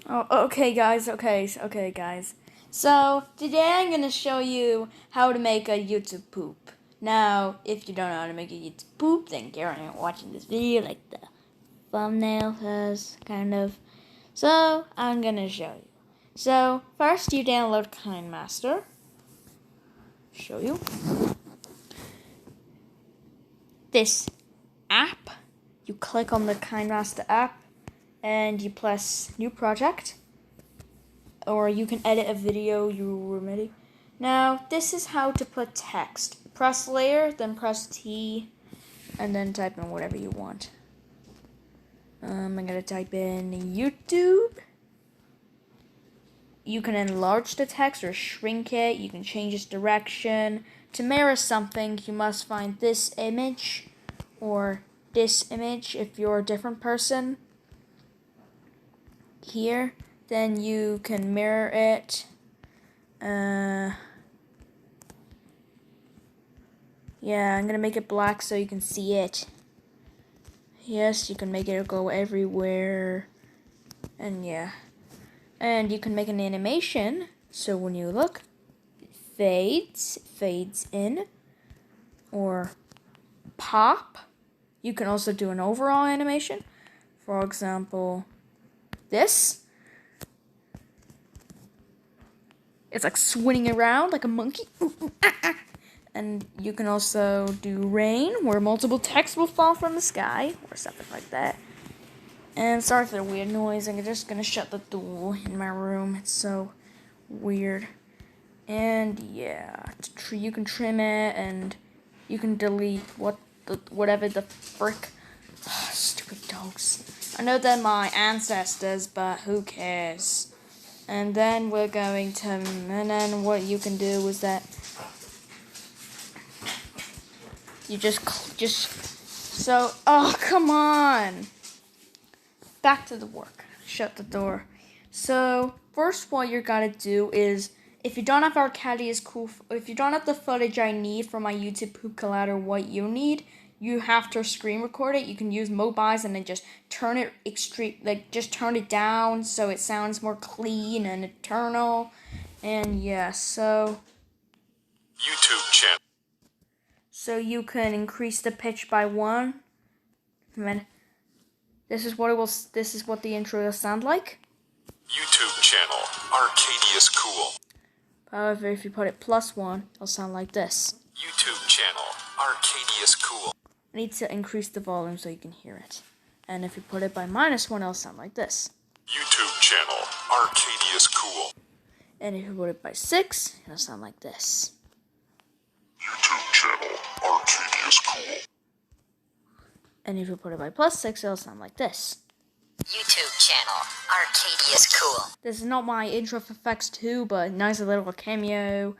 Oh, okay, guys. Okay, guys. So today I'm gonna show you how to make a YouTube poop. Now, if you don't know how to make a YouTube poop, then you're watching this video like the thumbnail says, kind of. So I'm gonna show you. So first, you download KineMaster. Show you this app. You click on the KineMaster app, and you press New Project. Or you can edit a video you were making. Now, this is how to put text. Press layer, then press T, and then type in whatever you want. I'm gonna type in YouTube. You can enlarge the text or shrink it. You can change its direction. To mirror something, you must find this image or this image if you're a different person. Here. Then you can mirror it. Yeah, I'm gonna make it black so you can see it. Yes, you can make it go everywhere. And yeah. And you can make an animation, so when you look, it fades in, or pop. You can also do an overall animation. For example, this. It's like swinging around like a monkey. And you can also do rain, where multiple texts will fall from the sky, or something like that. And sorry for the weird noise, I'm just gonna shut the door in my room. It's so weird. And yeah, you can trim it, and you can delete whatever the frick. Stupid dogs. I know they're my ancestors, but who cares? And then we're going to, and then what you can do is that you oh, come on. Back to the work. Shut the door. So, first what you're gonna do is, if you don't have Arcadius if you don't have the footage I need for my YouTube poop collab or what you need, you have to screen record it. You can use mobiles and then just turn it just turn it down so it sounds more clean and eternal. And yeah, so YouTube channel. So you can increase the pitch by 1. And then this is what the intro will sound like. YouTube channel, Arcadius cool. However, if you put it +1, it'll sound like this. YouTube channel, Arcadius cool. I need to increase the volume so you can hear it. And if you put it by -1, it'll sound like this. YouTube channel, Arcadius cool. And if you put it by 6, it'll sound like this. YouTube channel, Arcadius cool. And if you put it by +6, it'll sound like this. YouTube channel, Arcadius cool. This is not my intro effects too, but nice little cameo.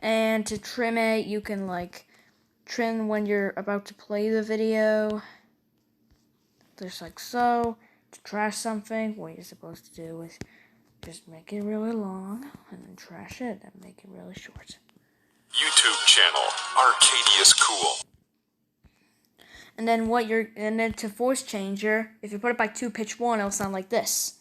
And to trim it, you can trim when you're about to play the video. Just like so. To trash something, what you're supposed to do is just make it really long, and then trash it, and make it really short. YouTube channel, Arcadius cool. And then to voice changer, if you put it by 2 pitch 1, it'll sound like this.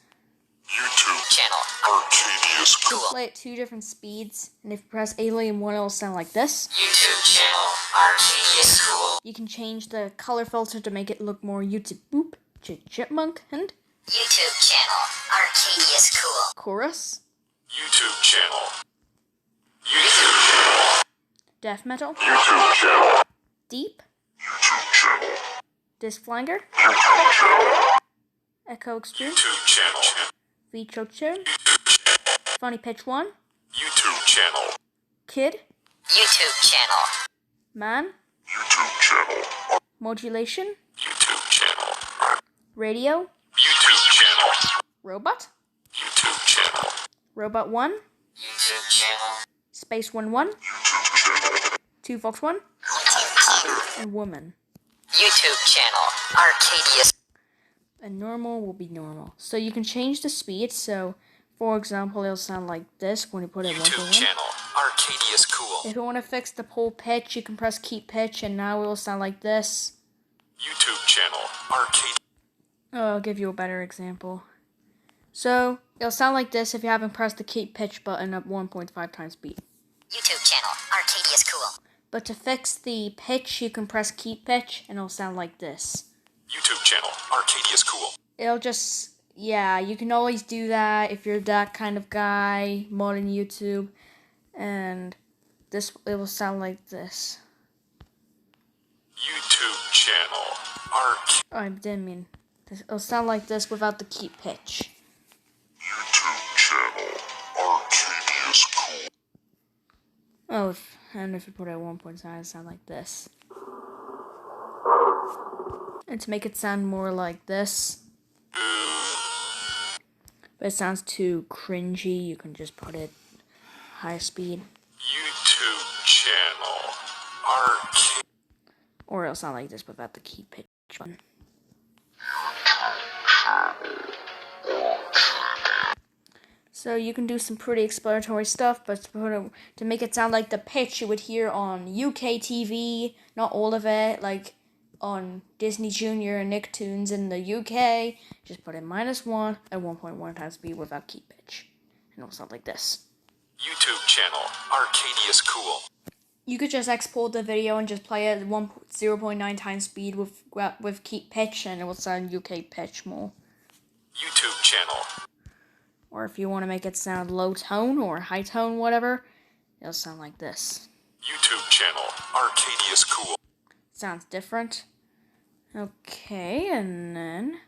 YouTube channel, Arcadius You cool. play at 2 different speeds, and if you press Alien 1, it'll sound like this. YouTube channel, Arcadius cool. You can change the color filter to make it look more YouTube boop, chipmunk, and YouTube channel, Arcadius cool. chorus, YouTube channel. YouTube channel. death metal, YouTube channel. deep, YouTube channel. disc flanger, YouTube channel. echo extreme, YouTube channel. VTro tune, funny pitch 1, YouTube channel. kid, YouTube channel, man, YouTube channel. modulation, YouTube channel. radio, YouTube channel. robot, YouTube channel. robot 1, YouTube channel, space 1, YouTube channel. 2 Fox 1, YouTube and woman. channel, Arcadius. And normal will be normal. So you can change the speed. So, for example, it'll sound like this when you put it 1 to 1. YouTube channel, Arcadius cool. If you want to fix the whole pitch, you can press keep pitch, and now it will sound like this. YouTube channel, Arcadius. Oh, I'll give you a better example. So it'll sound like this if you haven't pressed the keep pitch button at 1.5 times speed. YouTube channel, Arcadius Cool. But to fix the pitch, you can press keep pitch and it'll sound like this. YouTube channel, Arcadius Cool. It'll just, yeah, you can always do that if you're that kind of guy, modding YouTube. And this, it will sound like this. YouTube channel, I didn't mean this. It'll sound like this without the keep pitch. YouTube channel, Arcadius Cool. Oh, and if you put it at 1.5, it'll sound like this. And to make it sound more like this, but it sounds too cringy, you can just put it high speed. YouTube channel, Arcadius. Or it'll sound like this without the keep pitch button. So you can do some pretty exploratory stuff, but to make it sound like the pitch you would hear on UK TV, not all of it, like on Disney Junior and Nicktoons in the UK, just put in -1 at 1.1 times speed without keep pitch. And it'll sound like this. YouTube channel, Arcadius Cool. You could just export the video and just play it at 0.9 times speed with keep pitch, and it will sound UK pitch more. YouTube channel. Or if you want to make it sound low tone or high tone, whatever, it'll sound like this. YouTube channel, Arcadius Cool. Sounds different. Okay, and then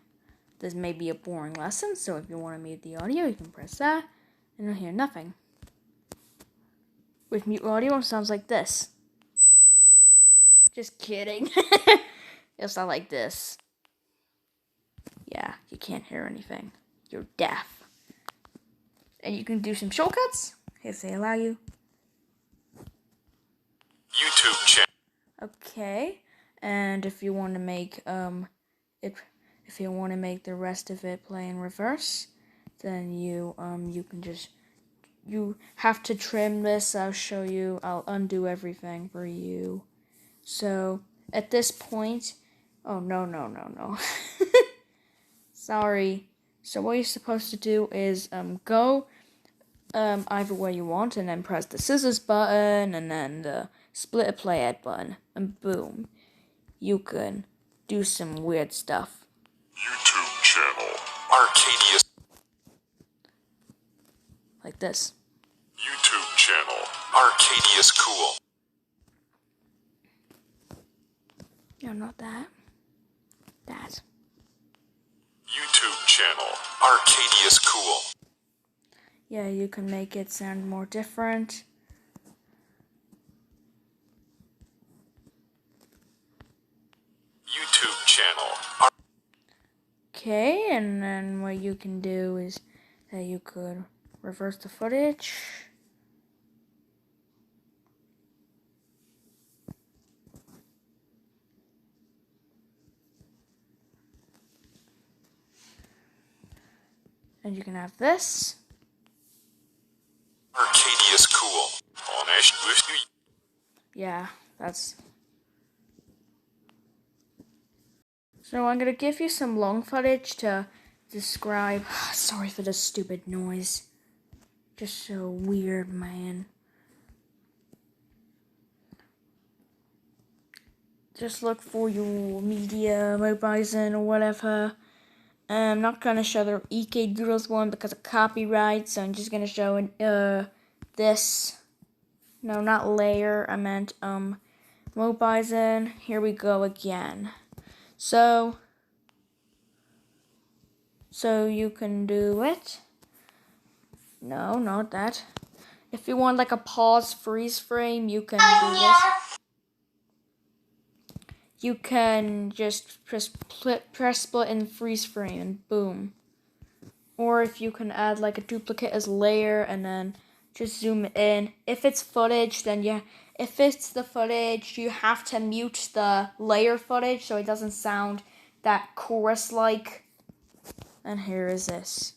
this may be a boring lesson, so if you want to mute the audio, you can press that, and you'll hear nothing. With mute audio, it sounds like this. Just kidding. It'll sound like this. Yeah, you can't hear anything. You're deaf. And you can do some shortcuts if they allow you. YouTube channel. Okay, and if you want to make if you want to make the rest of it play in reverse, then you can just, you have to trim this. I'll show you. I'll undo everything for you. So at this point, oh no. Sorry. So what you're supposed to do is go either way you want, and then press the scissors button, and then the split a playhead button, and boom, you can do some weird stuff. YouTube channel, Arcadius. Like this. YouTube channel, Arcadius Cool. No, not that. That. YouTube channel, Arcadius Cool. Yeah, you can make it sound more different. YouTube channel. Okay, and then what you can do is that you could reverse the footage. And you can have this. Arcadius Cool. Yeah, that's... So I'm gonna give you some long footage to describe... Sorry for the stupid noise. Just so weird, man. Just look for your media, Mobizen, or whatever. I'm not gonna show the EK Doodles one because of copyright, so I'm just gonna show this. No, not layer. I meant Mobizen. Here we go again. So you can do it. No, not that. If you want like a pause freeze frame, you can do this. You can just press split and freeze frame and boom. Or if you can add like a duplicate as layer and then just zoom in. If it's footage, then if it's the footage, you have to mute the layer footage so it doesn't sound that chorus-like. And here is this.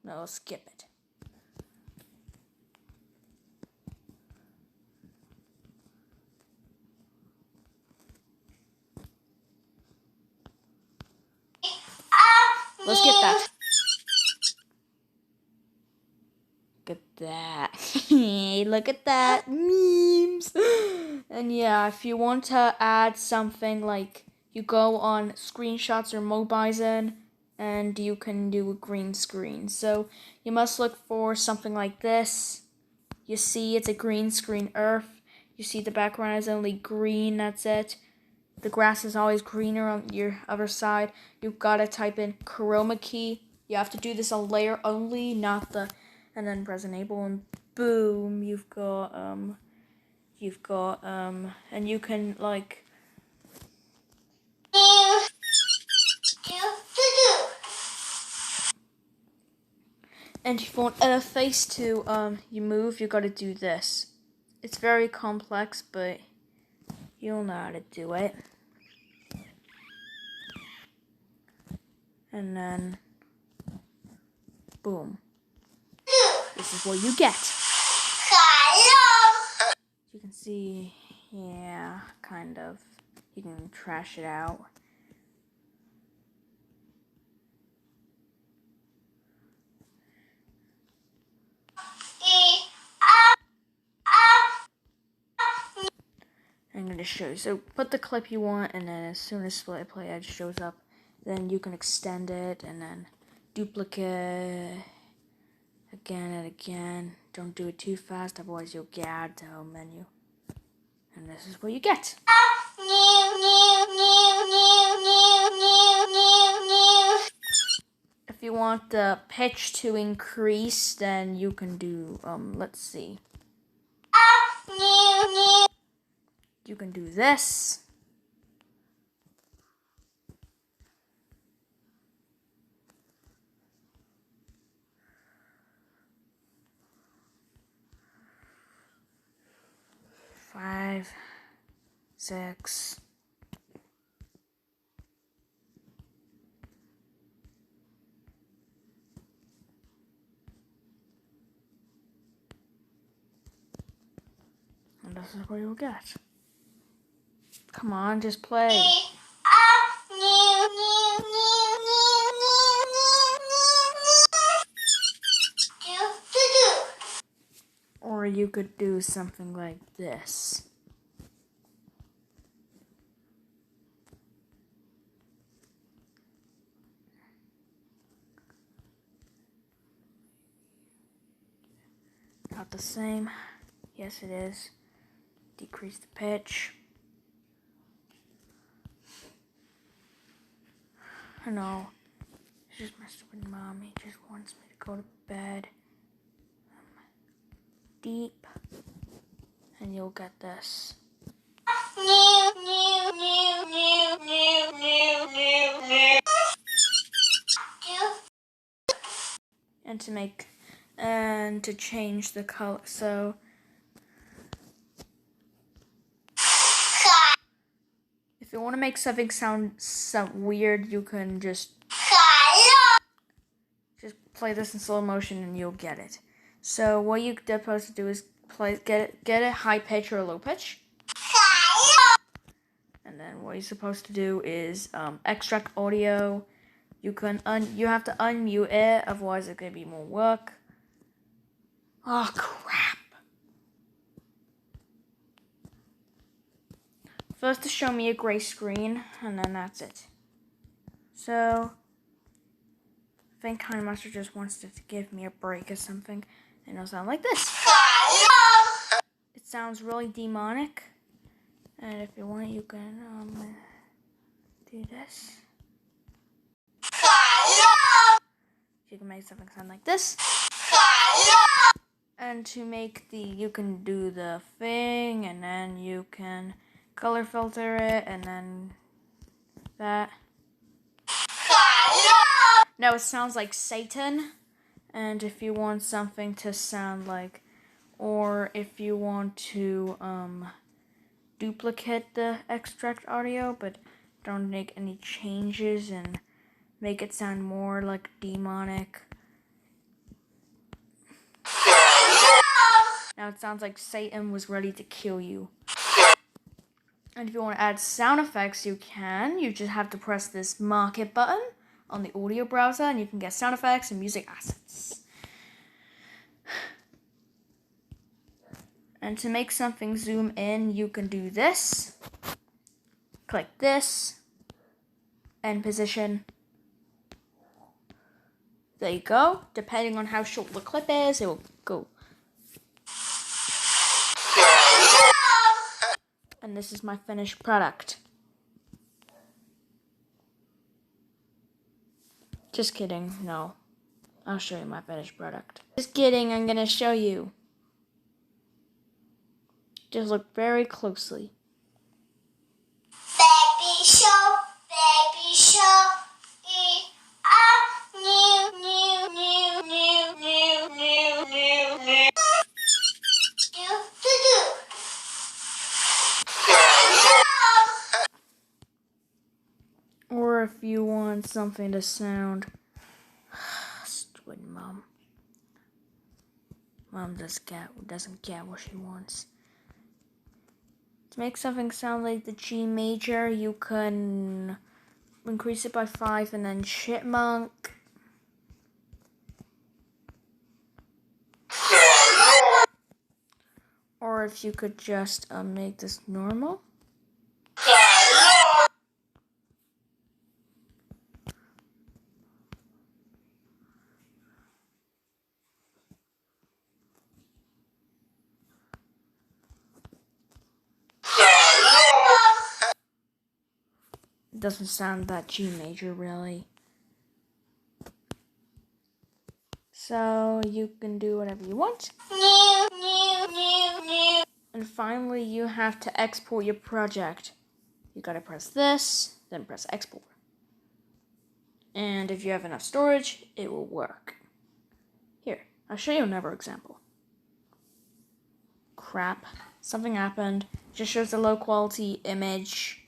No, skip it. Let's get that. Look at that. Look at that. Memes. And yeah, if you want to add something like you go on screenshots or Mobizen and you can do a green screen. So you must look for something like this. You see it's a green screen earth. You see the background is only green, that's it. The grass is always greener on your other side. You've got to type in chroma key. You have to do this on layer only, not the, and then press enable and boom, you've got, and you can like, and if you want a face to, you move, you got to do this. It's very complex, but you'll know how to do it. And then, boom. This is what you get. You can see, yeah, kind of. You can trash it out. I'm going to show you. So put the clip you want, and then as soon as play edge shows up, then you can extend it, and then duplicate again and again. Don't do it too fast, otherwise you'll get out the home menu. And this is what you get. If you want the pitch to increase, then you can do, let's see. You can do this. Five, 6. And this is what you'll get. Come on, just play. Or you could do something like this. Not the same. Yes, it is. Decrease the pitch. I know. She just messed with mommy. Just wants me to go to bed. Deep. And you'll get this. And to change the color. So if you want to make something sound weird, you can just play this in slow motion and you'll get it. So what you're supposed to do is get a high pitch or a low pitch. And then what you're supposed to do is extract audio. You have to unmute it, otherwise it's gonna be more work. Oh crap. First to show me a gray screen, and then that's it. So I think KineMaster just wants to give me a break or something, and it'll sound like this. It sounds really demonic, and if you want, you can do this. You can make something sound like this. And to make you can do the thing, and then you can color filter it, and then that. Now it sounds like Satan, and if you want something to sound like, or if you want to duplicate the extract audio, but don't make any changes and make it sound more like demonic. Now it sounds like Satan was ready to kill you. And if you want to add sound effects, you can. You just have to press this market button on the audio browser, and you can get sound effects and music assets. And to make something zoom in, you can do this. Click this. And position. There you go. Depending on how short the clip is, it will go. And this is my finished product. Just kidding, no. I'll show you my finished product. Just kidding, I'm gonna show you. Just look very closely. Baby shark, baby shark, Or if you want something to sound... Stupid mom. Mom doesn't get what she wants. To make something sound like the G major, you can increase it by 5 and then chipmunk. Or if you could just make this normal. It doesn't sound that G major really. So you can do whatever you want. And finally, you have to export your project. You gotta press this, then press export. And if you have enough storage, it will work. Here, I'll show you another example. Crap, something happened. Just shows a low quality image.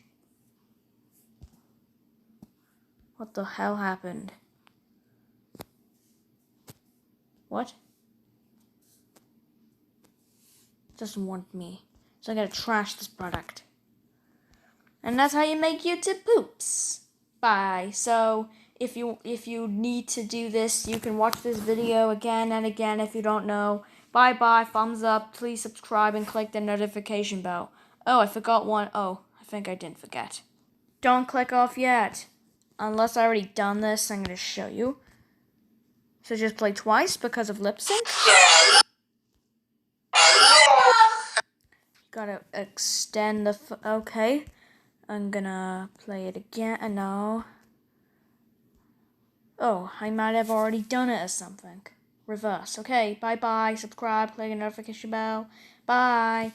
What the hell happened? What? Doesn't want me. So I gotta trash this product. And that's how you make YouTube poops. Bye. So if you need to do this, you can watch this video again and again if you don't know. Bye bye, thumbs up, please subscribe and click the notification bell. Oh, I forgot one. Oh, I think I didn't forget. Don't click off yet. Unless I already done this, I'm gonna show you. So just play twice because of lip sync. Gotta extend the okay. I'm gonna play it again. No. Oh, I might have already done it or something. Reverse. Okay, bye bye. Subscribe, click the notification bell. Bye.